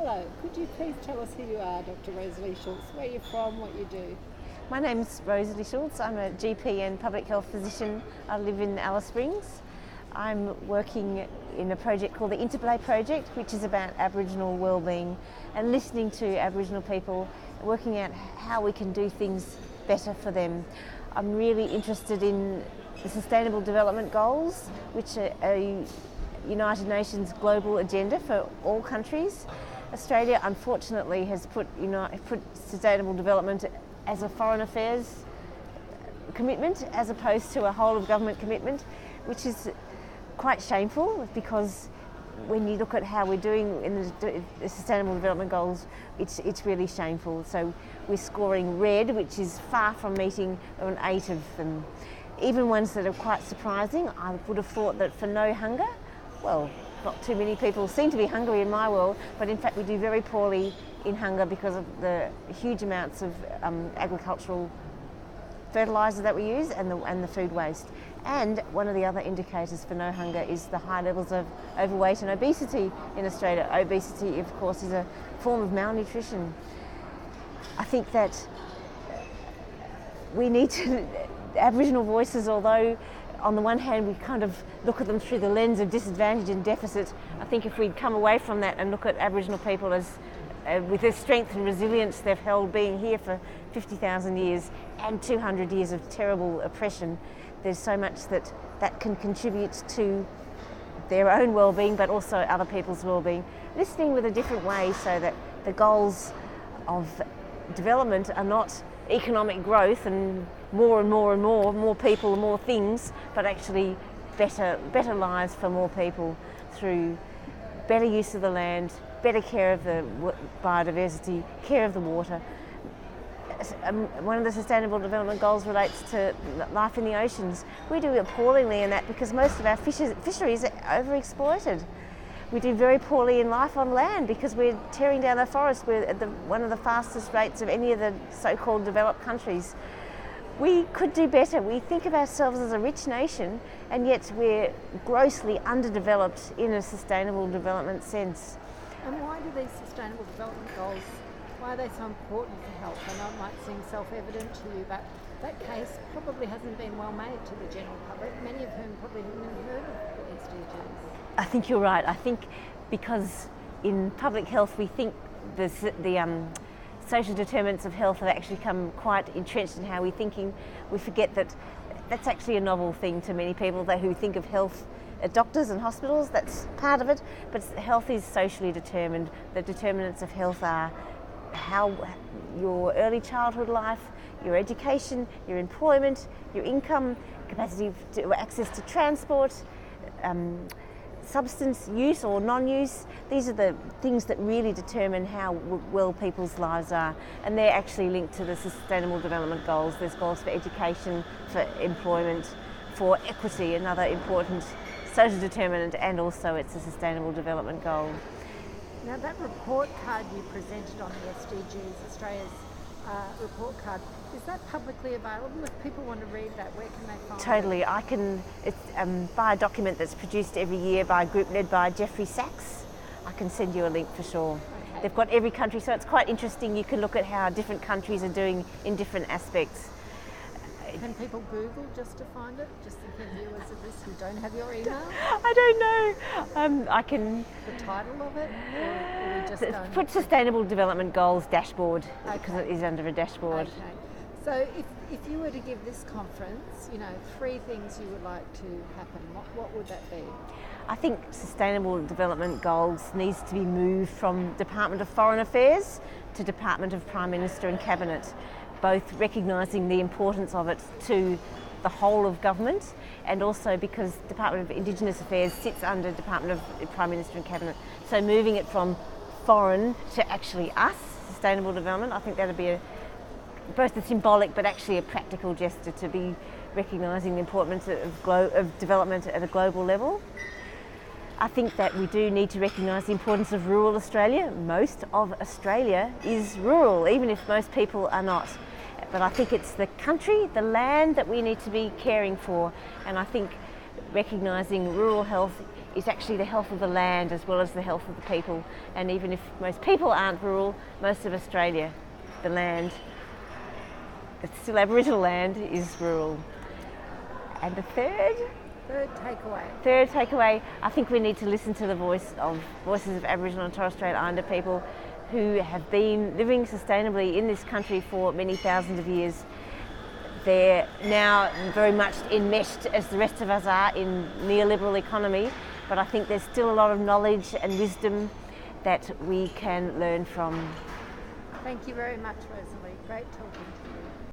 Hello, could you please tell us who you are, Dr. Rosalie Schultz, where you're from, what you do? My name's Rosalie Schultz. I'm a GP and public health physician. I live in Alice Springs. I'm working in a project called the Interplay Project, which is about Aboriginal wellbeing and listening to Aboriginal people, working out how we can do things better for them. I'm really interested in the Sustainable Development Goals, which are a United Nations global agenda for all countries. Australia, unfortunately, has put sustainable development as a foreign affairs commitment as opposed to a whole of government commitment, which is quite shameful because when you look at how we're doing in the Sustainable Development Goals, it's really shameful. So we're scoring red, which is far from meeting an 8 of them. Even ones that are quite surprising, I would have thought that for no hunger, well, not too many people seem to be hungry in my world, but in fact we do very poorly in hunger because of the huge amounts of agricultural fertiliser that we use and the food waste. And one of the other indicators for no hunger is the high levels of overweight and obesity in Australia. Obesity, of course, is a form of malnutrition. I think that we need to, Aboriginal voices, although on the one hand we kind of look at them through the lens of disadvantage and deficit, I think if we'd come away from that and look at Aboriginal people as with the strength and resilience they've held being here for 50,000 years and 200 years of terrible oppression, there's so much that can contribute to their own well-being but also other people's well-being. Listening with a different way so that the goals of development are not economic growth and more people, more things, but actually better lives for more people through better use of the land, better care of the biodiversity, care of the water. One of the Sustainable Development Goals relates to life in the oceans. We do appallingly in that because most of our fisheries are overexploited. We do very poorly in life on land because we're tearing down the forest. We're at one of the fastest rates of any of the so-called developed countries. We could do better. We think of ourselves as a rich nation and yet we're grossly underdeveloped in a sustainable development sense. And why do these Sustainable Development Goals, why are they so important for health? I know it might seem self-evident to you, but that case probably hasn't been well made to the general public, many of whom probably haven't even heard of the SDGs. I think you're right. I think because in public health we think the social determinants of health have actually come quite entrenched in how we're thinking. We forget that that's actually a novel thing to many people who think of health at doctors and hospitals. That's part of it, but health is socially determined. The determinants of health are how your early childhood life, your education, your employment, your income, capacity to access to transport, substance use or non-use. These are the things that really determine how well people's lives are, and they're actually linked to the Sustainable Development Goals. There's goals for education, for employment, for equity, another important social determinant, and also it's a Sustainable Development Goal. Now that report card you presented on the SDGs, Australia's report card, is that publicly available? If people want to read that, where can they find it? Totally. It's by a document that's produced every year by a group led by Jeffrey Sachs. I can send you a link for sure. Okay. They've got every country, so it's quite interesting. You can look at how different countries are doing in different aspects. Can people Google just to find it? Just the viewers of this who don't have your email? I don't know. I can... The title of it? Or we just don't... Put Sustainable Development Goals dashboard, Okay. because it is under a dashboard. Okay. So if you were to give this conference, 3 things you would like to happen, what would that be? I think Sustainable Development Goals needs to be moved from Department of Foreign Affairs to Department of Prime Minister and Cabinet, both recognising the importance of it to the whole of government, and also because Department of Indigenous Affairs sits under Department of Prime Minister and Cabinet. So moving it from foreign to actually us, sustainable development, I think that'd be both a symbolic but actually a practical gesture to be recognising the importance of development at a global level. I think that we do need to recognise the importance of rural Australia. Most of Australia is rural, even if most people are not. But I think it's the country, the land that we need to be caring for. And I think recognising rural health is actually the health of the land as well as the health of the people. And even if most people aren't rural, most of Australia, the land, it's still Aboriginal land, is rural. And the third takeaway, I think we need to listen to the voices of Aboriginal and Torres Strait Islander people who have been living sustainably in this country for many thousands of years. They're now very much enmeshed, as the rest of us are, in neoliberal economy, but I think there's still a lot of knowledge and wisdom that we can learn from. Thank you very much, Rosalie. Great talking to you.